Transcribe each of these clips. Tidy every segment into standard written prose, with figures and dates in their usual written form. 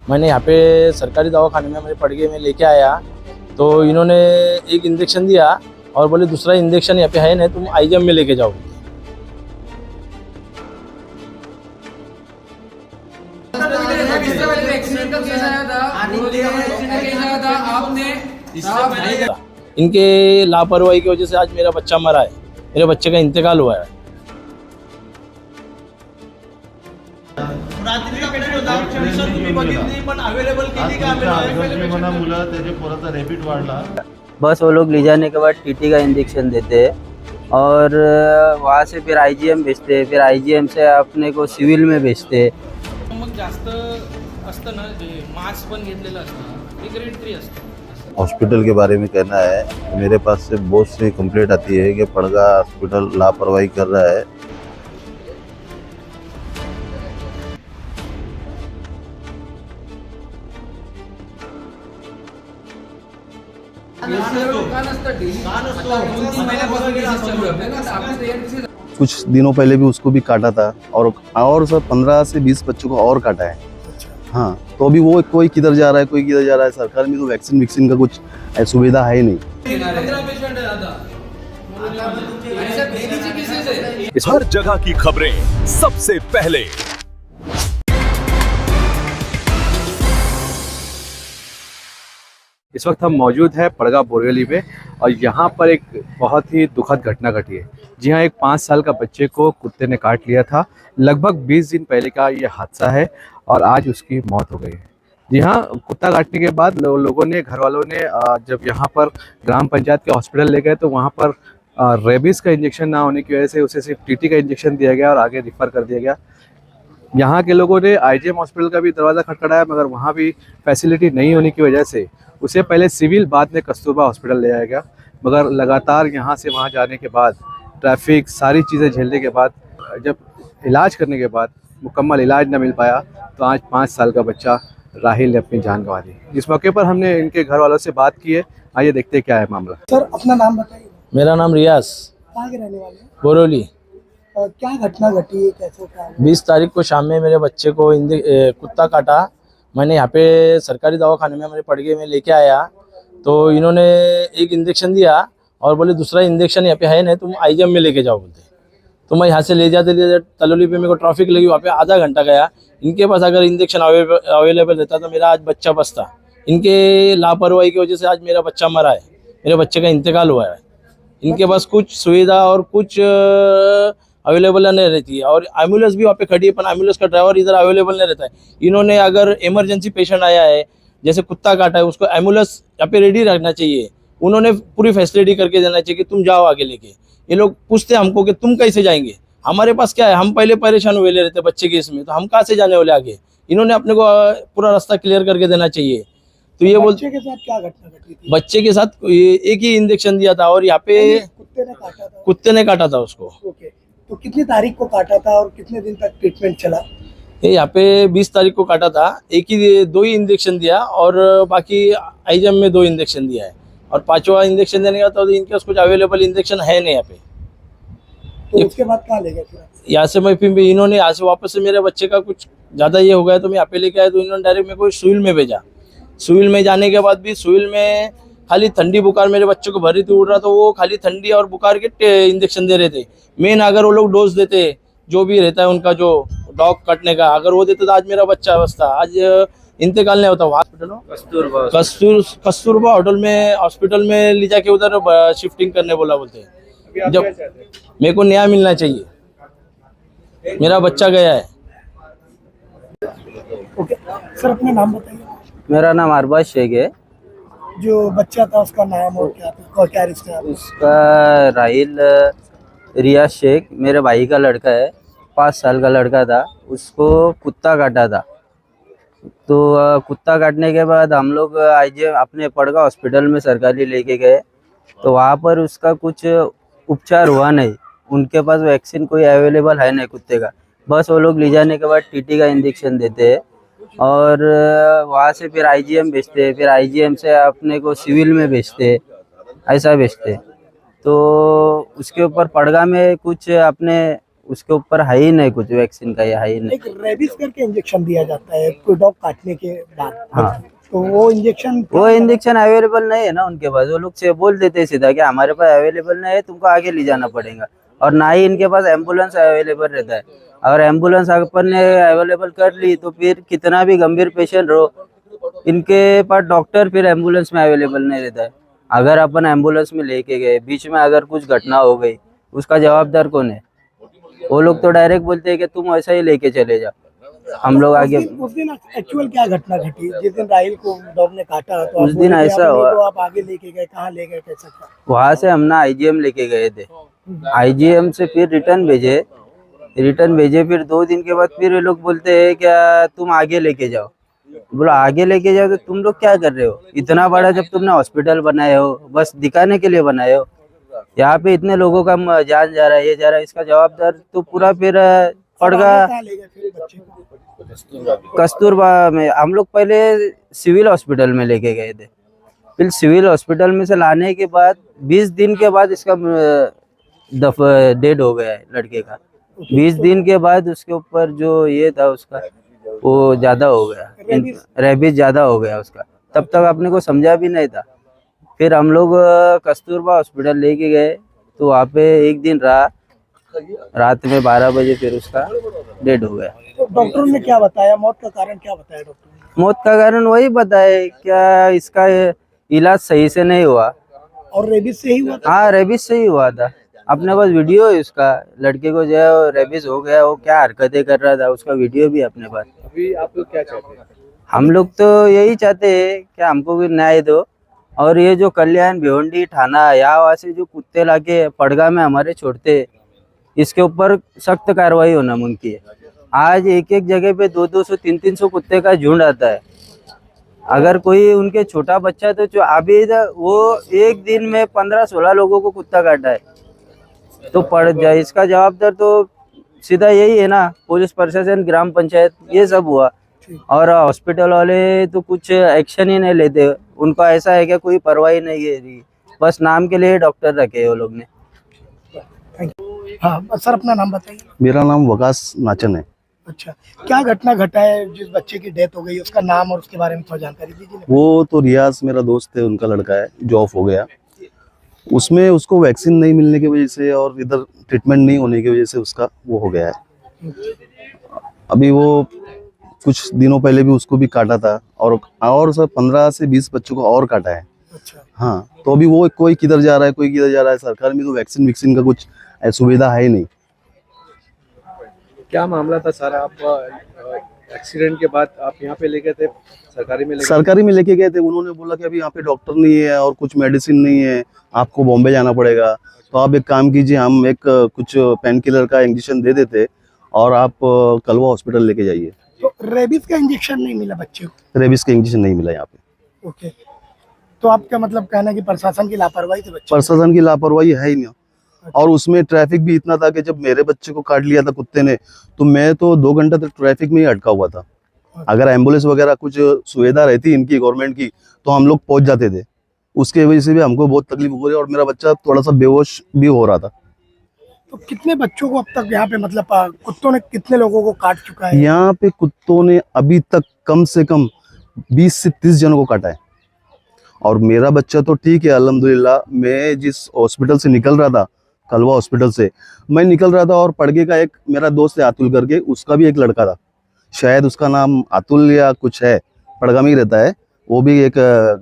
मैंने यहाँ पे सरकारी दवाखाने में मेरे पड़गे में लेके आया तो इन्होंने एक इंजेक्शन दिया और बोले दूसरा इंजेक्शन यहाँ पे है नहीं, तुम आईजीएम में लेके जाओ। इनके लापरवाही की वजह से आज मेरा बच्चा मरा है, मेरे बच्चे का इंतकाल हुआ है। बस वो लोग ले जाने के बाद टीटी का इंजेक्शन देते हैं और वहाँ से फिर आईजीएम भेजते हैं, फिर आईजीएम से अपने को सिविल में भेजते हैं। मग जास्त असतं ना, जे मास्क पण घेतलेलं असतं ते ग्रेड 3 असतं। हॉस्पिटल के बारे में कहना है, मेरे पास से बहुत सी कंप्लेंट आती है कि पड़गा हॉस्पिटल लापरवाही कर रहा है। कुछ दिनों पहले भी उसको भी काटा था और सर 15 से 20 बच्चों को और काटा है। हाँ, तो अभी वो कोई किधर जा रहा है, कोई किधर जा रहा है। सरकार में तो वैक्सीन का कुछ सुविधा है नहीं। हर जगह की खबरें सबसे पहले। इस वक्त हम मौजूद है पड़गा बोरेवली में और यहाँ पर एक बहुत ही दुखद घटना घटी है। जी हाँ, एक 5 साल का बच्चे को कुत्ते ने काट लिया था। लगभग 20 दिन पहले का ये हादसा है और आज उसकी मौत हो गई है। जी हाँ, कुत्ता काटने के बाद लोगों ने, घर वालों ने जब यहाँ पर ग्राम पंचायत के हॉस्पिटल ले गए तो वहाँ पर रेबीज़ का इंजेक्शन ना होने की वजह से उसे सिर्फ टीटी का इंजेक्शन दिया गया और आगे रिफ़र कर दिया गया। यहाँ के लोगों ने आईजीएम हॉस्पिटल का भी दरवाज़ा खटखटाया, मगर वहाँ भी फैसिलिटी नहीं होने की वजह से उसे पहले सिविल, बाद में कस्तूरबा हॉस्पिटल ले जाया गया। मगर लगातार यहाँ से वहाँ जाने के बाद, ट्रैफिक, सारी चीज़ें झेलने के बाद, जब इलाज करने के बाद मुकम्मल इलाज न मिल पाया तो आज 5 साल का बच्चा राहिल ने अपनी जान गंवा दी। इस मौके पर हमने इनके घर वालों से बात की है। आइए देखते क्या है मामला। सर, अपना नाम बताइए। मेरा नाम रियाज, कहाँ के रहने वाले हैं? बोरोली। क्या घटना घटी है, कैसे क्या? 20 तारीख को शाम में मेरे बच्चे को कुत्ता काटा। मैंने यहाँ पे सरकारी दवाखाने में मेरे पड़गे में लेके आया तो इन्होंने एक इंजेक्शन दिया और बोले दूसरा इंजेक्शन यहाँ पे है नहीं, तुम आईजीएम में लेके जाओ बोलते। तो मैं यहाँ से ले जाते तलोली पे मेरे को ट्रैफिक लगी, वहाँ पे आधा घंटा गया। इनके पास अगर इंजेक्शन अवेलेबल रहता तो मेरा आज बच्चा बचता। इनके लापरवाही की वजह से आज मेरा बच्चा मरा है, मेरे बच्चे का इंतकाल हुआ है। इनके पास कुछ सुविधा और कुछ अवेलेबल नहीं रहती है और एम्बुलेंस भी वहाँ पे खड़ी है, पर एम्बुलेंस का ड्राइवर इधर अवेलेबल नहीं रहता है। इन्होंने अगर इमरजेंसी पेशेंट आया है, जैसे कुत्ता काटा है, उसको एम्बुलेंस यहाँ पे रेडी रखना चाहिए। उन्होंने पूरी फैसिलिटी करके देना चाहिए कि तुम जाओ आगे लेके। ये लोग पूछते हमको कि तुम कैसे जाएंगे, हमारे पास क्या है, हम पहले परेशान हुए ले रहते बच्चे के इसमें, तो हम कहाँ से जाने वाले आगे। इन्होंने अपने को पूरा रास्ता क्लियर करके देना चाहिए। तो ये बच्चे के साथ क्या घटना घटी थी? बच्चे के साथ एक ही इंजेक्शन दिया था और यहाँ पे कुत्ते ने काटा था उसको। ओके, तो कितनी तारीख को काटा था और कितने दिन तक ट्रीटमेंट चला? यहाँ पे 20 तारीख को काटा था, 2 ही इंजेक्शन दिया और बाकी आईजीएम में 2 इंजेक्शन दिया है और 5वां इंजेक्शन देने का तो इनके पास कुछ अवेलेबल इंजेक्शन है नहीं यहाँ पे। तो उसके बाद कहाँ ले गए फिर? यहाँ से मैं फिर इन्होंने यहाँ से वापस से मेरे बच्चे का कुछ ज़्यादा ये हो गया तो मैं यहाँ पे लेके आया तो इन्होंने डायरेक्ट मेरे को सिविल में भेजा। सिविल में जाने के बाद भी सिविल में खाली ठंडी बुखार मेरे बच्चों को भरी थी उड़ रहा, तो वो खाली ठंडी और बुखार के इंजेक्शन दे रहे थे। मेन अगर वो लोग डोज देते, जो भी रहता है उनका जो डॉग काटने का, अगर वो देते तो आज मेरा बच्चा बचता। आज इंतकाल नहीं होता। हॉस्पिटल कस्तूरबा हॉस्पिटल में ले जाके उधर शिफ्टिंग करने बोलते हैं। जब मेरे को न्याय मिलना चाहिए, मेरा बच्चा गया है। ओके सर, अपना नाम बताइए। मेरा नाम अरबाज शेख है। जो बच्चा था उसका नाम और क्या था और क्या रिश्ता है? उसका राहिल रियाज शेख मेरे भाई का लड़का है। 5 साल का लड़का था, उसको कुत्ता काटा था। तो कुत्ता काटने के बाद हम लोग आईजीएम अपने पड़गा हॉस्पिटल में सरकारी लेके गए तो वहाँ पर उसका कुछ उपचार हुआ नहीं। उनके पास वैक्सीन कोई अवेलेबल है नहीं कुत्ते का। बस वो लोग ले जाने के बाद टीटी का इंजेक्शन देते हैं और वहाँ से फिर आईजीएम भेजते हैं, फिर आईजीएम से अपने को सिविल में भेजते हैं, ऐसा भेजते हैं। तो उसके ऊपर पड़गा में कुछ अपने उसके ऊपर है ही नहीं कुछ, वैक्सीन का ये है ही नहीं। एक रेबिस करके इंजेक्शन दिया जाता है कोई डॉग काटने के बाद। हाँ। तो वो इंजेक्शन वो इंजेक्शन अवेलेबल नहीं है ना उनके पास, वो लोग से बोल देते हैं सीधा कि हमारे पास अवेलेबल नहीं है, तुमको आगे ले जाना पड़ेगा। और ना ही इनके पास एम्बुलेंस अवेलेबल रहता है। अगर एम्बुलेंस अपन ने अवेलेबल कर ली तो फिर कितना भी गंभीर पेशेंट हो, इनके पास डॉक्टर फिर एम्बुलेंस में अवेलेबल नहीं रहता है। अगर अपन एम्बुलेंस में लेके गए, बीच में अगर कुछ घटना हो गई, उसका जवाबदार कौन है? वो लोग तो डायरेक्ट बोलते हैं कि तुम ऐसा ही लेके चले जाओ, हम लोग आगे। उस दिन एक्चुअल क्या घटना घटी जिस दिन राहिल को डॉग ने काटा? तो उस दिन ऐसा हुआ, तो आप आगे लेके गए, कहाँ ले गए, कैसा था? वहां से हम ना IGM लेके गए थे। IGM से फिर रिटर्न भेजे, फिर 2 दिन के बाद फिर ये लोग बोलते हैं क्या तुम आगे लेके जाओ। बोला आगे लेके जाओ तो तुम लोग क्या कर रहे हो? इतना बड़ा जब तुमने हॉस्पिटल बनाए हो, बस दिखाने के लिए बनाए हो, यहाँ पे इतने लोगों का जान जा रहा है, ये जा रहा है, इसका जवाबदार तो पूरा फिर पड़गा। कहाँ ले गए फिर बच्चे को? कस्तूरबा में हम लोग पहले सिविल हॉस्पिटल में लेके गए थे। फिर सिविल हॉस्पिटल में से लाने के बाद 20 दिन के बाद इसका डेड हो गया है लड़के का। 20 दिन के बाद उसके ऊपर जो ये था उसका वो ज्यादा हो गया, रेबीज ज्यादा हो गया उसका। तब तक अपने को समझा भी नहीं था। फिर हम लोग कस्तूरबा हॉस्पिटल लेके गए तो वहाँ पे एक दिन रहा, रात में 12 बजे फिर उसका डेड हो गया। तो डॉक्टर ने क्या बताया, मौत का कारण क्या बताया डॉक्टर ने? मौत का कारण वही बताए क्या इसका इलाज सही से नहीं हुआ। और रेबिस से ही हुआ था? हाँ, रेबीज से ही हुआ था। अपने पास वीडियो है उसका, लड़के को जो है रेबीज हो गया, वो क्या हरकतें कर रहा था, उसका वीडियो भी अपने पास। अभी आप लोग क्या चाहते हैं? हम लोग तो यही चाहते हैं कि हमको भी न्याय दो, और ये जो कल्याण भिवंडी थाना यहाँ वहाँ से जो कुत्ते लाके पड़गा में हमारे छोड़ते, इसके ऊपर सख्त कार्रवाई होना मुमकिन है। आज एक एक जगह पे 200-200 300-300 कुत्ते का झुंड आता है। अगर कोई उनके छोटा बच्चा तो जो अभी वो एक दिन में 15-16 लोगों को कुत्ता काटा है, तो पड़ जाए इसका जवाबदार तो सीधा यही है ना, पुलिस प्रशासन, ग्राम पंचायत, ये सब हुआ। और हॉस्पिटल वाले तो कुछ एक्शन ही नहीं लेते, उनका ऐसा है कि कोई परवाही नहीं है, बस नाम के लिए डॉक्टर रखे वो लोग ने। हाँ सर, अपना नाम बताइए। मेरा नाम वकास नाचन है। अच्छा, क्या घटना घटा है जिस बच्चे की डेथ हो गई, उसका नाम और उसके बारे में थोड़ा जानकारी दीजिए। वो तो रियाज मेरा दोस्त है, उनका लड़का है जो ऑफ हो गया। उसमें उसको वैक्सीन नहीं मिलने की वजह से और इधर ट्रीटमेंट नहीं होने की वजह से उसका वो हो गया है। अभी वो कुछ दिनों पहले भी उसको भी काटा था, और सर 15 से 20 बच्चों को और काटा है। अच्छा। हाँ, तो अभी वो कोई किधर जा रहा है, कोई किधर जा रहा है। सरकार में तो वैक्सीन का कुछ सुविधा है ही नहीं। क्या मामला था सारा? आप एक्सीडेंट के बाद आप यहाँ पे लेके थे, सरकारी में लेके गए थे। उन्होंने बोला कि अभी यहाँ पे डॉक्टर नहीं है और कुछ मेडिसिन नहीं है, आपको बॉम्बे जाना पड़ेगा। तो आप एक काम कीजिए, हम एक कुछ पेन किलर का इंजेक्शन दे देते और आप कलवा हॉस्पिटल लेके जाइए। तो रेबीज का इंजेक्शन नहीं मिला बच्चे को? रेबीज का इंजेक्शन नहीं मिला यहाँ पे। ओके, तो आपका मतलब कहना है कि प्रशासन की लापरवाही थी? बच्चे प्रशासन की लापरवाही है ही नहीं। और उसमें ट्रैफिक भी इतना था कि जब मेरे बच्चे को काट लिया था कुत्ते ने, तो मैं तो 2 घंटा तक ट्रैफिक में ही अटका हुआ था। अगर एम्बुलेंस वगैरह कुछ सुविधा रहती इनकी गवर्नमेंट की, तो हम लोग पहुंच जाते थे। उसके वजह से भी हमको बहुत तकलीफ हो रही, और मेरा बच्चा थोड़ा सा बेहोश भी हो रहा था। तो कितने बच्चों को अब तक यहाँ पे मतलब कुत्तों ने कितने लोगों को काट चुका है? यहाँ पे कुत्तों ने अभी तक कम से कम 20 से 30 जनों को काटा है। और मेरा बच्चा तो ठीक है अल्हम्दुलिल्लाह। मैं जिस हॉस्पिटल से निकल रहा था, कलवा हॉस्पिटल से मैं निकल रहा था, और पड़गे का एक मेरा दोस्त है अतुल करके, उसका भी एक लड़का था, शायद उसका नाम अतुल या कुछ है, पड़गा में ही रहता है। वो भी एक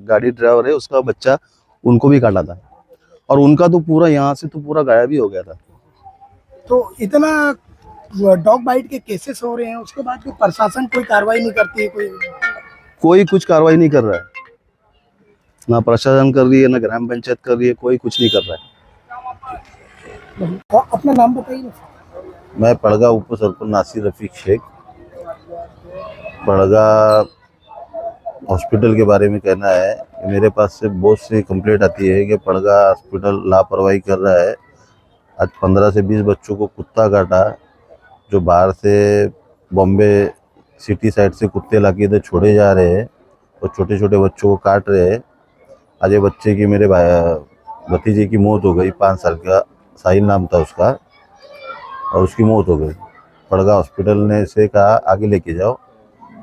गाड़ी ड्राइवर है, उसका बच्चा, उनको भी काटा था। और उनका तो पूरा यहाँ से तो पूरा गायब ही हो गया था। तो इतना डॉग बाइट के केसेस हो रहे हैं, उसके बाद भी प्रशासन कोई कार्रवाई नहीं करती है? कोई कुछ कार्रवाई नहीं कर रहा है, ना प्रशासन कर रही है, ना ग्राम पंचायत कर रही है, कोई कुछ नहीं कर रहा है। तो अपना नाम बताइए। मैं पड़गा उप सरपंच नासिर रफीक शेख। पड़गा हॉस्पिटल के बारे में कहना है कि मेरे पास से बहुत सी कंप्लेंट आती है कि पड़गा हॉस्पिटल लापरवाही कर रहा है। आज 15 से 20 बच्चों को कुत्ता काटा, जो बाहर से बॉम्बे सिटी साइड से कुत्ते लाके इधर छोड़े जा रहे हैं और छोटे छोटे बच्चों को काट रहे हैं। आज ये बच्चे की, मेरे भतीजे की मौत हो गई, 5 साल का साहिल नाम था उसका। और उसकी मौत हो गई। पड़गा हॉस्पिटल ने से कहा आगे लेके जाओ,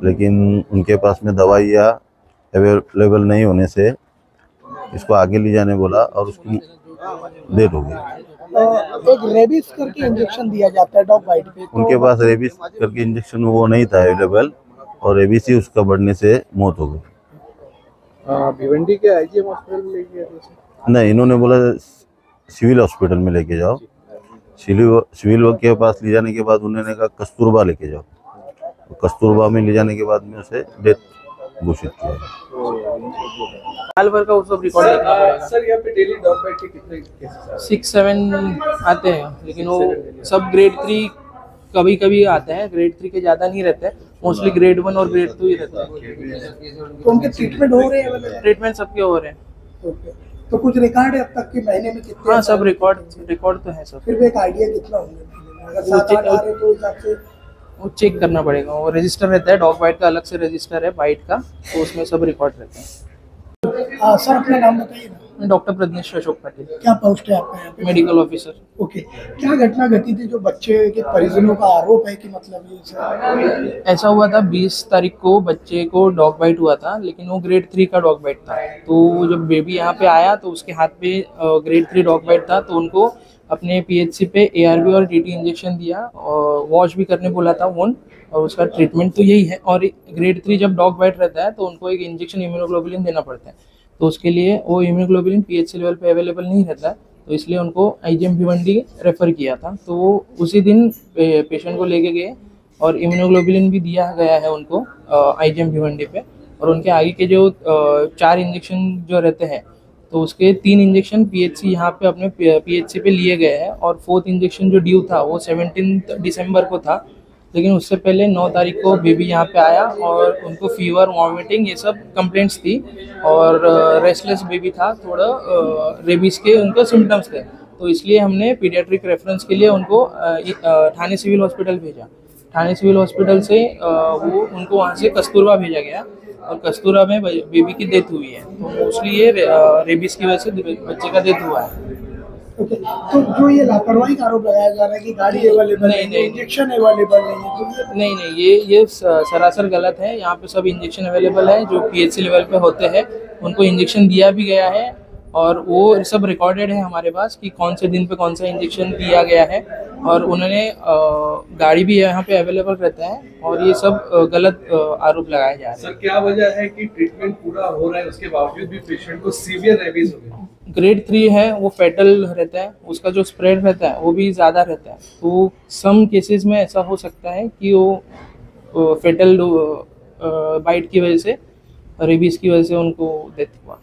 लेकिन उनके पास में दवाइयाँ अवेलेबल नहीं होने से इसको आगे ले जाने बोला और उसकी डेथ हो गई। एक रेबिस करके इंजेक्शन दिया जाता है डॉग बाइट पे, तो उनके पास रेबिस करके इंजेक्शन वो नहीं था अवेलेबल, और रेबिस ही उसका बढ़ने से मौत हो गई। भिवंडी के आईजीएम हॉस्पिटल में लेके गए? नहीं, इन्होंने बोला सिविल हॉस्पिटल में लेके जाओ। सिविल के पास ले जाने के बाद उन्होंने कहा कस्तूरबा लेके जाओ। कस्तूरबा में ले जाने के बाद में उसे डेथ घोषित किया। साल भर का वो सब रिकॉर्ड देखना पड़ेगा। सर यहाँ पे डेली डॉग बाइट के कितने केसेस 6-7 आते हैं, लेकिन वो सब ग्रेड 3 कभी कभी आते हैं। ग्रेड 3 के ज़्यादा नहीं रहते, मोस्टली ग्रेड 1 और ग्रेड 2 ही रहते हैं। तो उनके ट्रीटमेंट हो रहे हैं? ट्रीटमेंट सबके हो रहे हैं। ओके, तो कुछ रिकॉर्ड है अब तक के महीने में कितने? हाँ, सब रिकॉर्ड तो है सब। फिर भी एक आइडिया कितना होंगे? अगर 7-8 आ रहे तो हिसाब से वो चेक करना पड़ेगा। वो रजिस्टर रहता है, डॉग बाइट का अलग से रजिस्टर है बाइट का, तो उसमें सब रिकॉर्ड रहते हैं। सर अपना नाम बताइए ना। मैं डॉक्टर प्रज्ञेश अशोक पाटिल, क्या पोस्ट है आपका यहाँ पे? Medical officer. ओके, क्या घटना घटी थी जो बच्चे के परिजनों का आरोप है कि मतलब ये सर? ऐसा हुआ था 20 तारीख को बच्चे को डॉग बाइट हुआ था, लेकिन वो ग्रेड 3 का डॉग बाइट था। तो जब बेबी यहाँ पे आया तो उसके हाथ पे ग्रेड 3 डॉग बाइट था, तो उनको अपने पीएचसी पे ARV और TT इंजेक्शन दिया और वॉश भी करने बोला था वोन, और उसका ट्रीटमेंट तो यही है। और ग्रेड 3 जब डॉग बाइट रहता है तो उनको एक इंजेक्शन इम्यूनोग्लोबुलिन देना पड़ता है, तो उसके लिए वो इम्यूनोग्लोबुलिन PHC लेवल पे अवेलेबल नहीं रहता है, तो इसलिए उनको IGM भिवंडी रेफ़र किया था। तो वो उसी दिन पेशेंट को लेके गए और इम्यूनोग्लोबुलिन भी दिया गया है उनको IGM भिवंडी पे। और उनके आगे के जो 4 इंजेक्शन जो रहते हैं, तो उसके 3 इंजेक्शन PHC यहाँ पे अपने PHC पे लिए गए हैं, और 4th इंजेक्शन जो ड्यू था वो 17 दिसंबर को था। लेकिन उससे पहले 9 तारीख को बेबी यहाँ पे आया और उनको फीवर, वॉमिटिंग, ये सब कंप्लेंट्स थी, और रेस्टलेस बेबी था, थोड़ा रेबीज के उनको सिम्टम्स थे। तो इसलिए हमने पीडियाट्रिक रेफरेंस के लिए उनको ठाणे सिविल हॉस्पिटल भेजा। ठाणे सिविल हॉस्पिटल से वो उनको वहाँ से कस्तूरबा भेजा गया, और कस्तूरबा में बेबी की डेथ हुई है। तो मोस्टली ये रेबीज की वजह से बच्चे का डेथ हुआ है। ओके, तो जो ये लापरवाही का आरोप लगाया जा रहा है कि गाड़ी अवेलेबल नहीं, इंजेक्शन अवेलेबल नहीं है, तो नहीं, ये सरासर गलत है। यहाँ पे सब इंजेक्शन अवेलेबल है जो PHC लेवल पे होते हैं, उनको इंजेक्शन दिया भी गया है, और वो सब रिकॉर्डेड है हमारे पास कि कौन से दिन पे कौन सा इंजेक्शन दिया गया है, और उन्होंने गाड़ी भी यहाँ पे अवेलेबल रहता है, और ये सब गलत आरोप लगाए जा रहे हैं। सर क्या वजह है कि ट्रीटमेंट पूरा हो रहा है उसके बावजूद भी पेशेंट को सीवियर रेबीज हो गई? ग्रेड 3 है, वो फेटल रहता है, उसका जो स्प्रेड रहता है वो भी ज़्यादा रहता है। तो सम केसेस में ऐसा हो सकता है कि वो फेटल बाइट की वजह से, रेबीज की वजह से उनको डेथ हुआ।